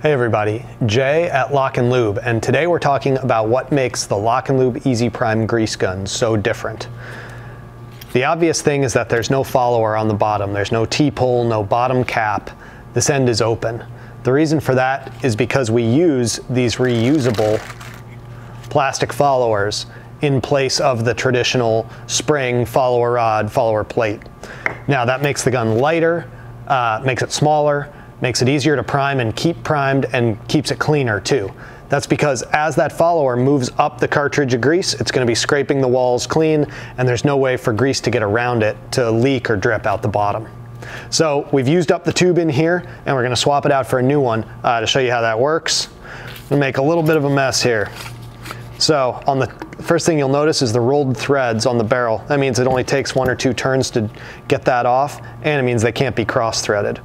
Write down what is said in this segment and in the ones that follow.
Hey everybody, Jay at LockNLube, and today we're talking about what makes the LockNLube Easy-Prime Grease Gun so different. The obvious thing is that there's no follower on the bottom. There's no T-pull, no bottom cap. This end is open. The reason for that is because we use these reusable plastic followers in place of the traditional spring follower rod, follower plate. Now that makes the gun lighter, makes it smaller, makes it easier to prime and keep primed, and keeps it cleaner too. That's because as that follower moves up the cartridge of grease, it's going to be scraping the walls clean, and there's no way for grease to get around it to leak or drip out the bottom. So we've used up the tube in here, and we're going to swap it out for a new one to show you how that works. We'll make a little bit of a mess here. So on the first thing you'll notice is the rolled threads on the barrel. That means it only takes 1 or 2 turns to get that off, and it means they can't be cross-threaded.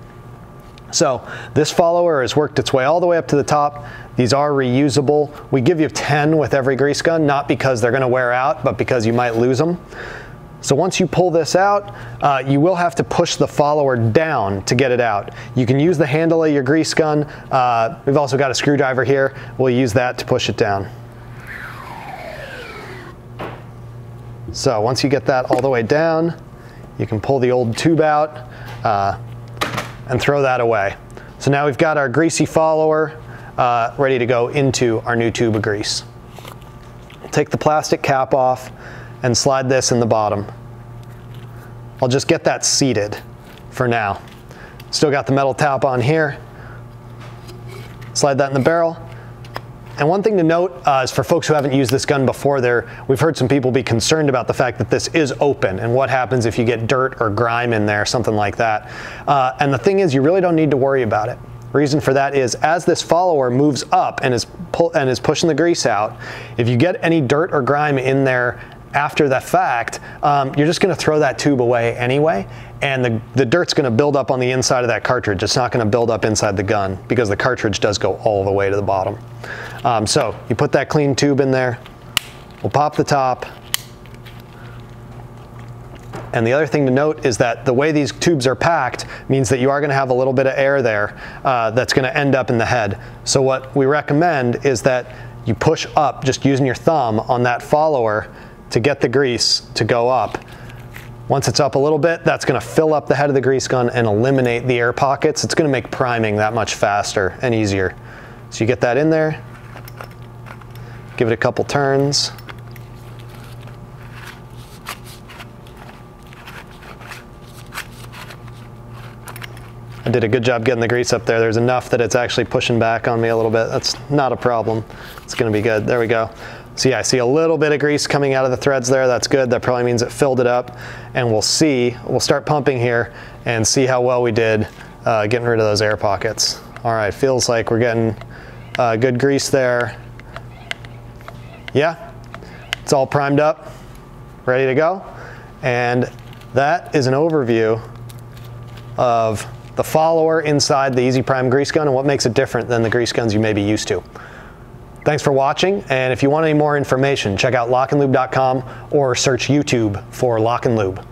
So this follower has worked its way all the way up to the top. These are reusable. We give you 10 with every grease gun, not because they're going to wear out, but because you might lose them. So once you pull this out, you will have to push the follower down to get it out. You can use the handle of your grease gun. We've also got a screwdriver here. We'll use that to push it down. So once you get that all the way down, you can pull the old tube out and throw that away. So now we've got our greasy follower ready to go into our new tube of grease. Take the plastic cap off and slide this in the bottom. I'll just get that seated for now. Still got the metal top on here. Slide that in the barrel. And one thing to note is for folks who haven't used this gun before, we've heard some people be concerned about the fact that this is open and what happens if you get dirt or grime in there, something like that. And the thing is, you really don't need to worry about it. Reason for that is as this follower moves up and is pushing the grease out, if you get any dirt or grime in there after the fact, you're just going to throw that tube away anyway, and the dirt's going to build up on the inside of that cartridge. It's not going to build up inside the gun because the cartridge does go all the way to the bottom. So you put that clean tube in there, we'll pop the top. And the other thing to note is that the way these tubes are packed means that you are going to have a little bit of air there that's going to end up in the head. So what we recommend is that you push up just using your thumb on that follower to get the grease to go up. Once it's up a little bit, that's going to fill up the head of the grease gun and eliminate the air pockets. It's going to make priming that much faster and easier. So you get that in there, give it a couple turns. I did a good job getting the grease up there. There's enough that it's actually pushing back on me a little bit. That's not a problem. It's going to be good. There we go. So yeah, I see a little bit of grease coming out of the threads there. That's good. That probably means it filled it up. And we'll start pumping here and see how well we did getting rid of those air pockets. All right, feels like we're getting good grease there. Yeah, it's all primed up, ready to go. And that is an overview of the follower inside the Easy-Prime Grease Gun and what makes it different than the grease guns you may be used to. Thanks for watching, and if you want any more information, check out LockNLube.com or search YouTube for LockNLube.